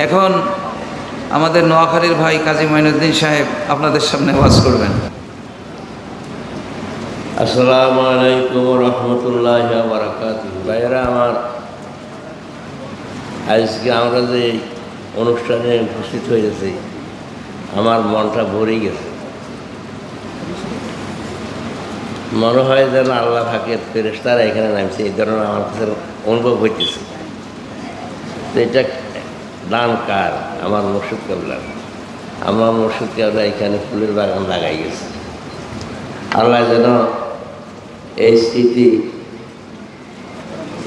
এখন আমাদের নোয়াখালীর ভাই কাজী মঈনুদ্দিন সাহেব আপনাদের সামনে ওয়াজ করবেন। আসসালামু আলাইকুম রহমতুল্লাহ বারাকাতুহু। ভাইয়েরা আমার, আজকে আমরা যে অনুষ্ঠানে উপস্থিত হয়েছি, আমার মনটা ভরে গেছে। মনে হয় যেন আল্লাহ ফাঁকের ফেরেশতারা এখানে নামছে, এই ধরনের আমার কাছে অনুভব হইতেছে। তো এটা দান কার? আমার মুর্শিদ কেবলার। আমার মুর্শিদ কেবলা এখানে ফুলের বাগান লাগাই গেছে। আল্লাহ যেন এই স্মৃতি,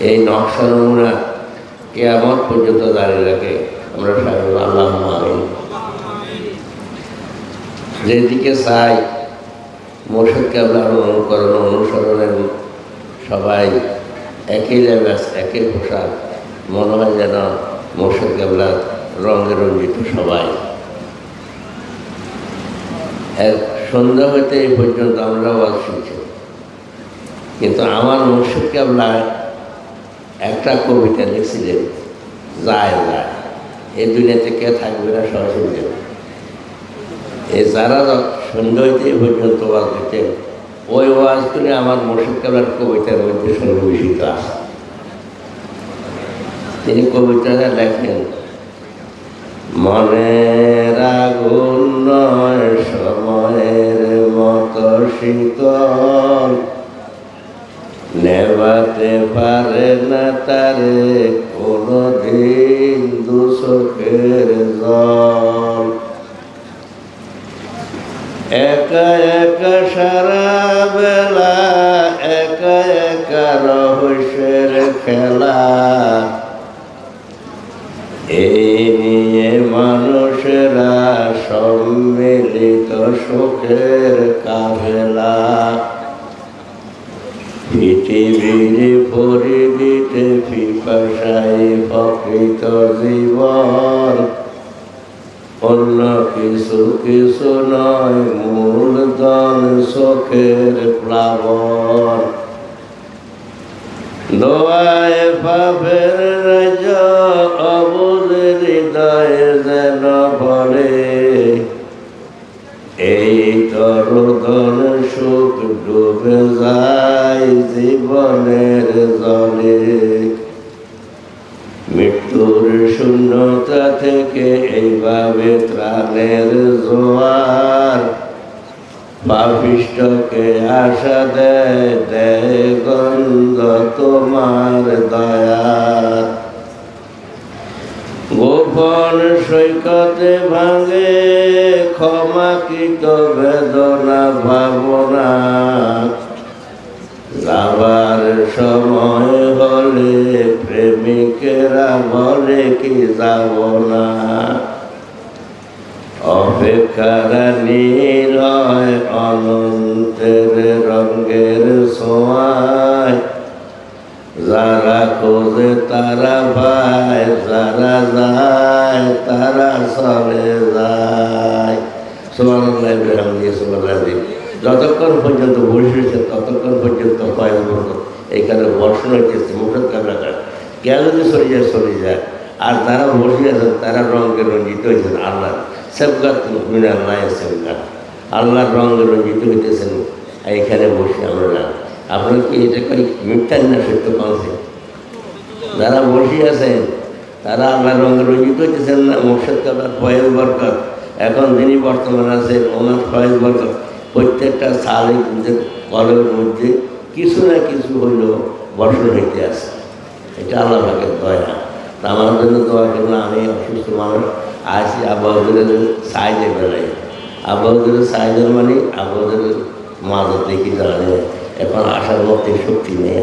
এই নকশা নমুনা কিয়ামত পর্যন্ত দাঁড়িয়ে রাখে। আমরা সবাই আল্লাহুম্মা আমিন। যেদিকে চাই মুর্শিদ কেবলার অনুকরণ অনুসরণের সবাই একই লেবাস, একই পোশাক, মনে হয় যেন মুর্শিদ কেবলার রঙে রঞ্জিত সবাই। সন্ধ্যা হইতে এই পর্যন্ত আমরা ওয়াজ শুনছি, কিন্তু আমার মুর্শিদ কেবলা একটা কবিতা লিখছিলেন, যায় যায় এই দুনিয়াতে কে থাকবে না, সরাসরি এই যারা সন্ধ্যা হইতে এই পর্যন্ত ওয়াজ দিতেন, ওই ওয়াজ করে আমার মুর্শিদ কেবলার কবিতার মধ্যে সন্নিবেশিত আছে। তিনি কবিতাটা লেখেন, মনের আগুন নয় সময়ের মতো শীতল, নেভাতে পারে না তারে কোনদিন দু চোখের জল। একা একা সারা বেলা, একা একা রহস্যের খেলা, এই নিয়ে মানুষেরা সম্মিলিত সুখের কাফেলা। পৃথিবীর পরিধিতে পিপাসায় প্রকৃত জীবন, অন্য কিছু কিছু নয় মূলধন চোখের প্লাবন। দোয়ায় পাপের রাজ অবুঝ হৃদয়ে যেন বলে, এই তরুধন সুখ ডুবে যায় জীবনের জলে। মৃত্যুর শূন্যতা থেকে এইভাবে ত্রাণের জোয়ার, পাপিষ্ঠকে আশা দেয় দেয় গন্ধ তোমার দয়ার। গোপন সৈকতে ভাঙে ক্ষমাকৃত বেদনা ভাবনা, যাবার সময় হলে প্রেমিকেরা বলে কি যাব না। অপেক্ষার নীল হয় অনন্তের রঙের ছোঁয়ায়, যারা খোঁজে তারা পায়, যারা যায় তারা চলে যায়। সুবহানাল্লাহ বিহামদিহি সুবহানাল্লাহ। যতক্ষণ পর্যন্ত বসেছে ততক্ষণ পর্যন্ত এইখানে বর্ষণ হইতেছে মুর্শিদ কেবলাকার। কে যদি চলে যায়, আর যারা বসে আছেন তারা রঙে রঞ্জিত হয়েছেন আল্লাহ সেবগাত মিনাল্লাহ সেবগাত, আল্লাহর রঙে রঞ্জিত হইতেছেন এইখানে বসে আমরা। আপনার কি এটা কই মিথ্যান না সত্য কনছে? যারা বসে আছেন তারা আল্লাহর রঙে রঞ্জিত হইতেছেন না? মুর্শিদ কেবলার ফয়েজ বরকত, এখন যিনি বর্তমানে আছেন ওনার ফয়েজ বরকত, প্রত্যেকটা সালে কলের মধ্যে কিছু না কিছু হইল বর্ষণ হইতে আছে। এটা আল্লাহ পাকের দয়া। আমার জন্য দোয়া করুন। আমি অসুস্থ মানুষ, আসি আবহাওয়াদের সাইজের বেলায়। আবহাওয়াদের সাইজের মানে আবহাওয়াদের মাদত দেখি জানে, এখন আসার মধ্যে শক্তি নেই।